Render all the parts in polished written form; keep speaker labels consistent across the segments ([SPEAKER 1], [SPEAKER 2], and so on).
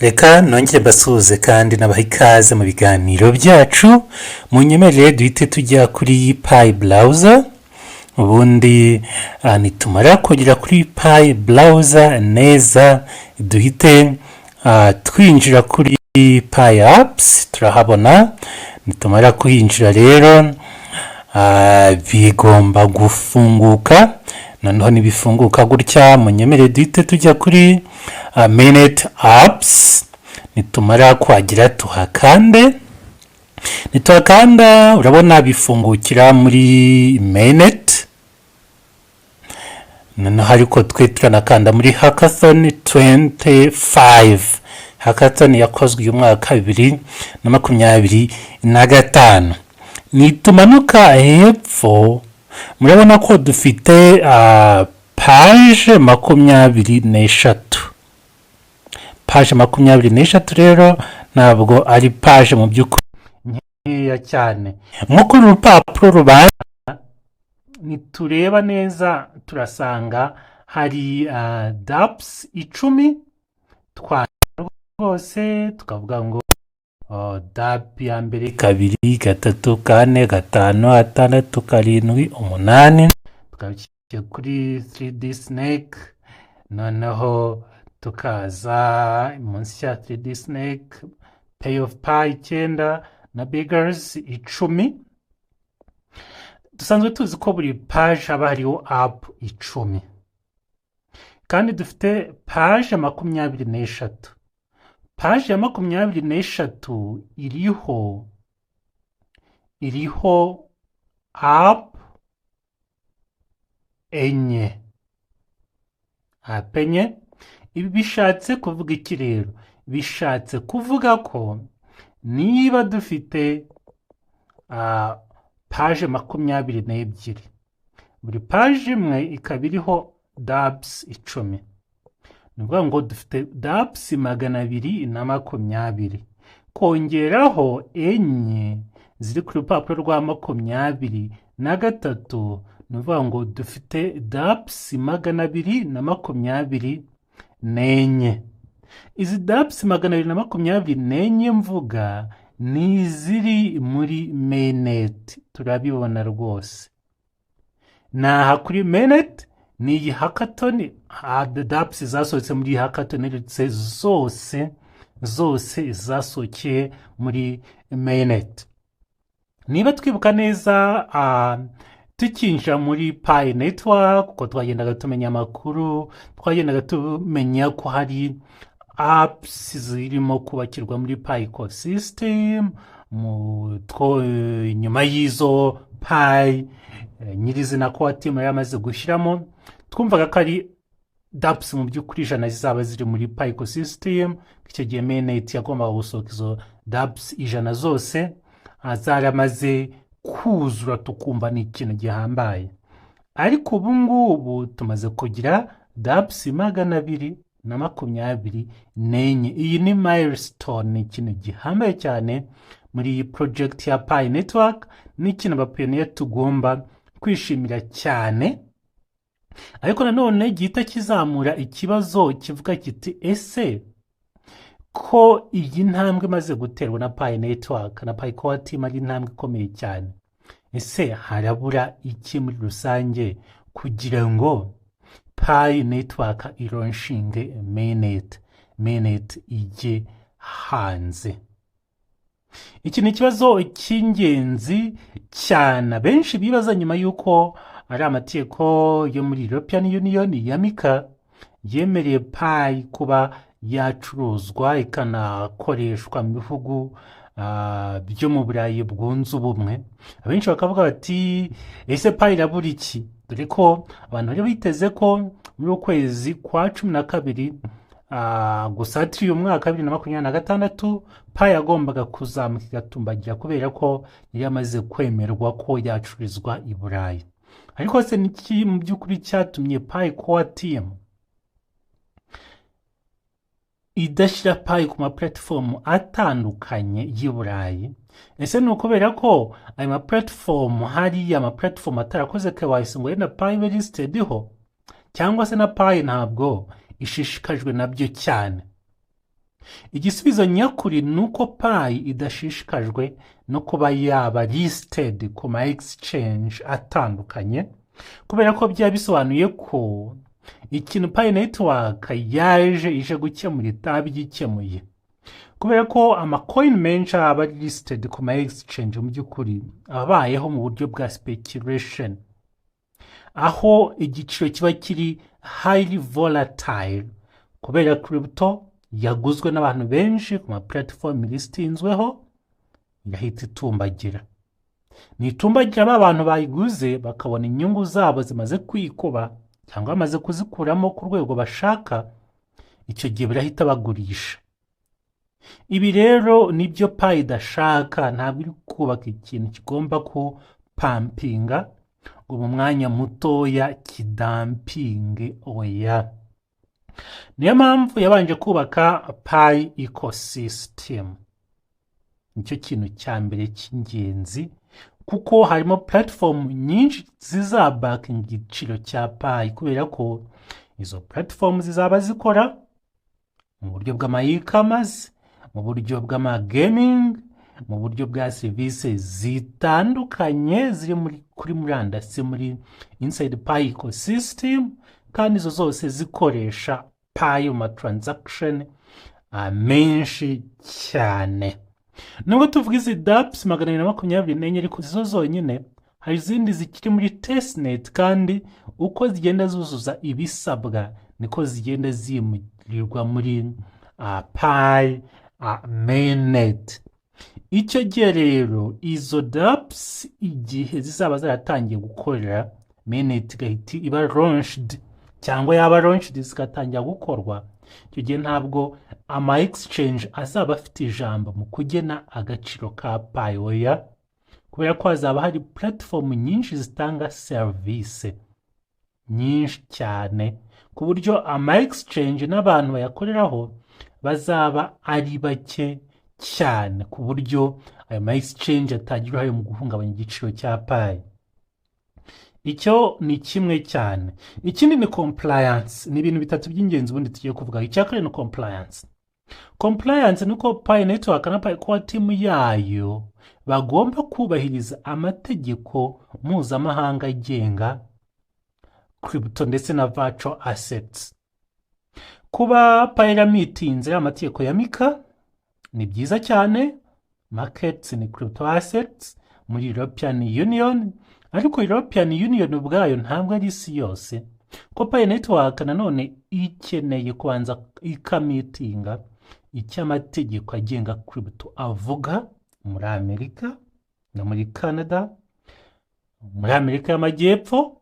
[SPEAKER 1] reka nongere basuhuze kandi nabaha ikaze mu biganiro byacu. Munyemerere duhite tujya kuri payi burawuza, ubundi nitumara kugera kuri payi burawuza neza duhite twinjira kuri payi apusi. Turahabona nitumara kuhinjira rero bigomba gufunguka. Noneho nibifunguka gutya munyemerere duhite tujya kuri Mainnet apps. Nitumara kuhagira tuhakande, nituhakanda urabona bifungukira muri Mainnet. Noneho ariko twe turanakanda muri hackathon 25. Hackathon yakozwe uyu mwaka 2025. Nitumanuka hepfo murabona ko dufite page 23. Page 23 rero ntabwo ari page mu by'ukuri nkeya cyane. Nk'uko urupapuro rubanza nitureba neza turasanga hari dapps 10 rwose, tukavuga ngo dap ya mbere, kabiri, gatatu, kane, gatanu, gatandatu, karindwi, umunani. Tukabishyira kuri 3D snake, noneho tukaza munsi ya 3D snake pay of pie 9 na beggars 10. Dusanzwe tuzi ko buri page haba hariho app 10, kandi dufite page 23. Page ya 23 iriho app enye. Ibi bishatse kuvuga iki rero? Bishatse kuvuga ko niba dufite page 22, buri page imwe ikaba iriho dapps 10. Nuvuga ngo dufite dapps 220, kongeraho enye ziri ku rupapuro rwa 23. Nuvuga ngo dufite dapps 224. Izi dapps 224 mvuga ni ziri muri Mainnet. Turabibona rwose naha kuri Mainnet. Ni iyi hackathon, dapps zasohotse muri hackathon zose zasohokeye muri Mainnet. Niba twibuka neza tukinjira muri Pi network, kuko twagendaga tumenya amakuru, twagendaga tumenya ko hari apps zirimo kubakirwa muri Pi ecosystem. Nyuma y'izo Pi nyirizina ko team yamaze gushyiramo, twumvaga ko ari dapps mu by'ukuri 100 zizaba ziri muri Pi ecosystem. Icyo gihe Mainnet yagombaga gusohoka izo dapps 100 zose zaramaze kuzura, tukumva ni ikintu gihambaye. Ariko ubu ngubu tumaze kugira dapps 224. Iyi ni milestone, ni ikintu gihambaye cyane muri iyi project ya Pi network. Ni ikintu abapioneer tugomba kwishimira cyane. Ariko nanone gihita kizamura ikibazo kivuga kiti, ese ko iyi ntambwe imaze guterwa na Pi network na Pi core team ari intambwe ikomeye cyane, ese harabura iki muri rusange kugira ngo Pi network ironshinge Mainnet ijye hanze? Iki ni ikibazo cy'ingenzi cyane benshi bibaza nyuma y'uko ari amategeko yo muri European Union yamika yemereye Pi kuba yacuruzwa ikanakoreshwa mu bihugu byo mu Burayi bwunze ubumwe. Abenshi bakavuga bati, ese Pi irabura iki? Dore ko abantu bari biteze ko muri ukwezi kwa 12 gusa uyu mwaka 2026 Pi yagombaga kuzamuka igatumbagira, kubera ko yari yamaze kwemerwa ko yacururizwa i Burayi. Ariko se niki mu by'ukuri cyatumye Pi core team idashyira Pi ku ma platform atandukanye y'i Burayi? Ese ni ukubera ko ayo ma platform hari ama platform atarakoze KYC ngo yenda Pi be listed ho, cyangwa se na Pi ntabwo ishishikajwe nabyo cyane? igisubizo nyakuri ni uko Pi idashishikajwe no kuba yaba listed ku ma exchange atandukanye, kubera ko byaba bisobanuye ko ikintu Pi Network ije gukemura itabigikemuye, kubera ko amacoin menshi aba listed ku ma exchange mu by'ukuri abayeho mu buryo bwa speculation, aho igiciro kiba kiri highly volatile kubera crypto yaguzwe n'abantu benshi ku ma platform listinzweho yahita itumbagira. Nitumbagira abantu bayiguze bakabona inyungu zabo zimaze kwikuba cyangwa bamaze kuzikuramo ku rwego bashaka, icyo gihe birahita bagurisha. Ibi rero nibyo Pi idashaka, ntabwo iri kubaka ikintu kigomba kupampinga ngo mu mwanya mutoya kidampinge, oya. Niyo mpamvu yabanje kubaka Pi ecosystem. Nicyo kintu cya mbere cy'ingenzi, kuko harimo platform nyinshi zizabakinga igiciro cya Pi, kubera ko izo platform zizaba zikora mu buryo bw'ama-e-commerce, mu buryo bw'ama-gaming, mu buryo bwa serivisi zitandukanye ziri kuri murandasi muri inside Pi ecosystem, kandi izo zose zikoresha Pi mu ma-transaction menshi cyane. Nubwo tuvuga izi dApps 224 ariko izo zonyine hari izindi zikiri muri testnet, kandi uko zigenda zuzuza ibisabwa niko zigenda zimurirwa muri Pi Mainnet. Icyo gihe rero izo dApps igihe zizaba zaratangiye gukorera, Mainnet igahita iba launched cyangwa yaba launched zikatangira gukorwa, icyo gihe ntabwo ama exchange azaba afite ijambo mu kugena agaciro ka Pi, oya, kubera ko hazaba hari platform nyinshi zitanga service nyinshi cyane, ku buryo ama exchange n'abantu bayakoreraho bazaba ari bake cyane, ku buryo ayo ma exchange atagira uruhare mu guhungabanya igiciro cya Pi. Icyo ni kimwe cyane. Ikindi ni compliance. Ni ibintu bitatu by'ingenzi ubundi tugiye kuvuga. Icya kabiri ni compliance. Compliance ni uko Pi Network na Pi Core team yayo bagomba kubahiriza amategeko mpuzamahanga agenga crypto ndetse na virtual assets. Kuba Pi yaramitinze amategeko ya MiCA ni byiza cyane. Markets ni crypto assets muri European Union, ariko European Union ubwayo ntabwo ari isi yose, ko Pi Network nanone ikeneye kubanza ikamitinga icyo amategeko agenga crypto avuga muri Amerika no muri Canada, muri Amerika y'Amajyepfo,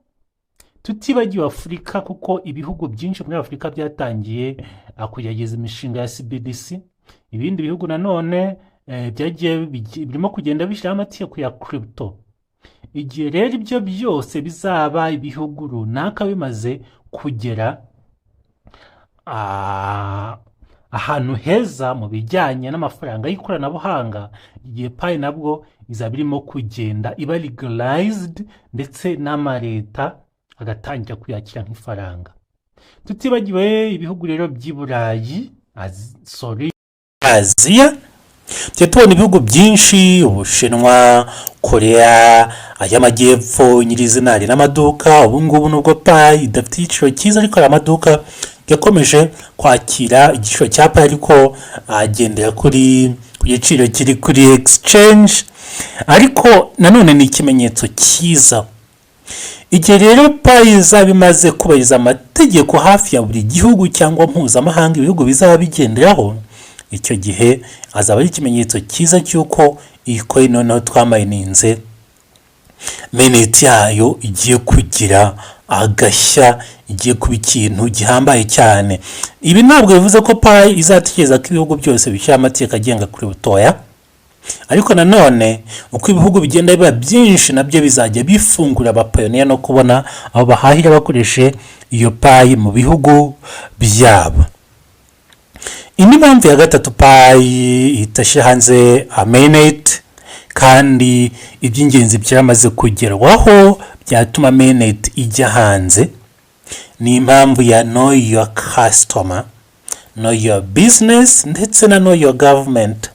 [SPEAKER 1] tutibagiwe Afurika, kuko ibihugu byinshi muri Afurika byatangiye kugerageza imishinga ya CBDC. Ibindi bihugu nanone byagiye birimo kugenda bishyiraho amategeko ya crypto. Igihe rero ibyo byose bizaba ibihugu runaka bimaze kugera ahantu heza mu bijyanye n'amafaranga y'ikoranabuhanga, igihe Pi nabwo izaba irimo kugenda iba legalized, ndetse n'amaleta agatangira kuyakira nk'ifaranga. Tutibagiwe ibihugu rero by'i Burayi, Aziya, tubona ibihugu byinshi, Ubushinwa, Korea y'Amajyepfo nyirizina, hari n'amaduka ubu ngubu nubwo Pi idafite igiciro cyiza, ariko hari amaduka yakomeje kwakira igiciro cya Pi ariko agendera ku giciro kiri kuri exchange, ariko nanone ni ikimenyetso cyiza. Igihe rero Pi izaba imaze kubahiriza amategeko hafi ya buri gihugu cyangwa mpuzamahanga ibihugu bizaba bigenderaho, icyo gihe azaba ari ikimenyetso cyiza cy'uko iyi coin noneho twamayininze Mainnet yayo igiye kugira agashya, igiye kuba ikintu gihambaye cyane. Ibi ntabwo bivuze ko Pi izatekereza ko ibihugu byose bishyira amategeko agenga kuri butoya, ariko nanone uko ibihugu bigenda biba byinshi nabyo bizajya bifungura abapayoniya no kubona aho bahahira bakoreshe iyo Pi mu bihugu byabo. Indi mpamvu ya gatatu Pi itashyira hanze Mainnet, kandi iby'ingenzi byamaze kugerwaho byatuma Mainnet ijya hanze, ni impamvu ya know your customer know your business ndetse na know your government.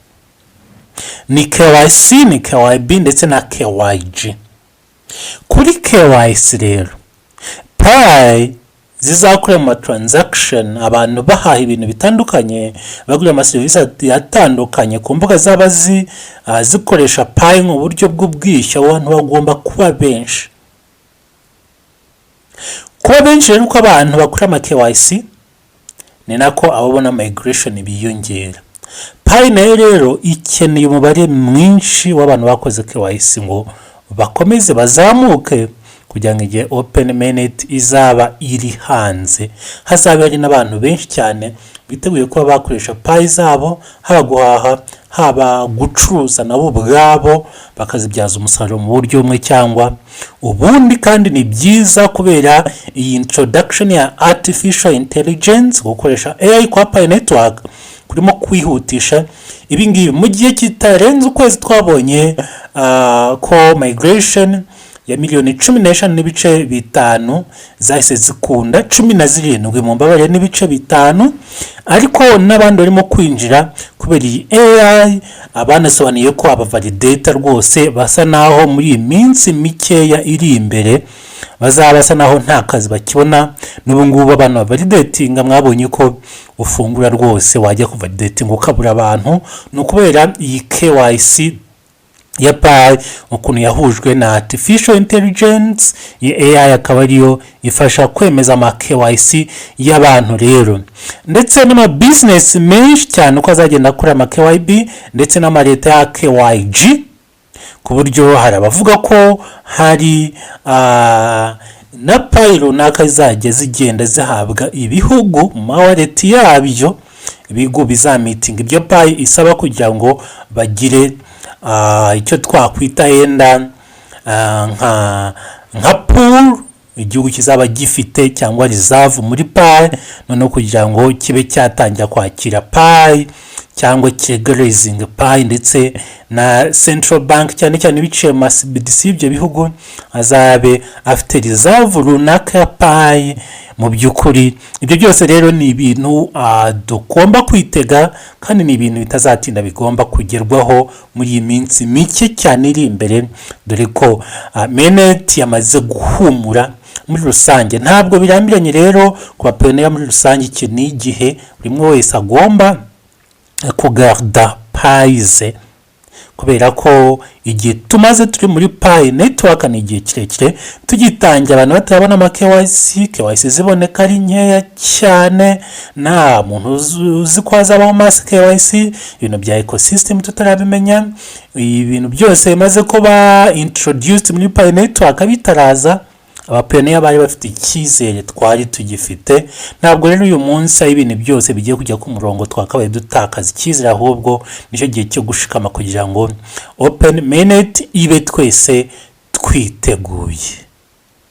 [SPEAKER 1] Ni KYC, ni KYB ndetse na KYG. Kuri KYC rero, Pi zizakora ama transaction, abantu bahaha ibintu bitandukanye, bagura ama service atandukanye ku mbuga zaba zikoresha Pi mu buryo bw'ubwishyu, abantu bagomba kuba benshi. Kuba benshi rero uko abantu bakora ama KYC, ni nako ababona migration biyongera. Pi nayo rero ikeneye umubare mwinshi w'abantu bakoze KYC ngo bakomeze bazamuke, kugira ngo igihe Open Mainnet izaba iri hanze hazaba hari n'abantu benshi cyane biteguye kuba bakoresha Pi zabo, haba guhaha, haba gucuruza nabo ubwabo bakazibyaza umusaruro mu buryo umwe cyangwa ubundi. Kandi ni byiza kubera iyi introduction ya artificial intelligence, gukoresha AI kwa Pi network kurimo kwihutisha ibi ngibi. Mu gihe kitarenze ukwezi twabonye ko migration ya miliyoni 15.5 zahise zikunda, 17 mu mbabare n'ibice 5, ariko n'abandi barimo kwinjira kubera iyi AI. Abanasobanuye ko abavalidator rwose basa naho muri iyi minsi mikeya iri imbere bazaba basa naho nta kazi bakibona. N'ubu ngubu abantu bavalidatinga, mwabonye ko ufungura rwose wajya kuvalidating ukabura abantu, no kubera iyi KYC ya Pi ukuntu yahujwe na artificial intelligence. Iyi AI akaba ariyo ifasha kwemeza ama KYC y'abantu rero, ndetse n'ama business menshi cyane uko azagenda akora ama KYB ndetse n'ama leta ya KYG, ku buryo hari abavuga ko hari na Pi runaka zajya zigenda zihabwa ibihugu mu wallet yabyo, ibigo bizamitinga ibyo Pi isaba kugira ngo bagire icyo twakwita yenda nka pool igihugu kizaba gifite cyangwa reserve muri Pi, noneho kugira ngo kibe cyatangira kwakira Pi cyangwa kigaragazing Pi, ndetse na central bank cyane cyane biciye mu CBDC ibyo bihugu azabe afite reserve runaka ya Pi. Mu by'ukuri ibyo byose rero ni ibintu dugomba kwitega, kandi ni ibintu bitazatinda bigomba kugerwaho muri iyi minsi mike cyane iri imbere, dore ko Mainnet yamaze guhumura muri rusange. Ntabwo birambiranye rero ku bapionera muri rusange, iki ni igihe buri umwe wese agomba kugarda Pi ze, kubera ko igihe tumaze turi muri Pi network ni igihe kirekire tugitangira, abantu batabona ama KYC ziboneka ari nkeya cyane, nta muntu uzi ko hazabaho mass KYC, ibintu bya ecosystem tutarabimenya, ibintu byose bimaze kuba introduced muri Pi network bitaraza. Abapionera bari bafite icyizere twari tugifite, ntabwo rero uyu munsi ibintu byose bigiye kujya ku murongo twakabaye dutakaza icyizere, ahubwo nicyo gihe cyo gushikama kugira ngo Open Mainnet ibe twese twiteguye.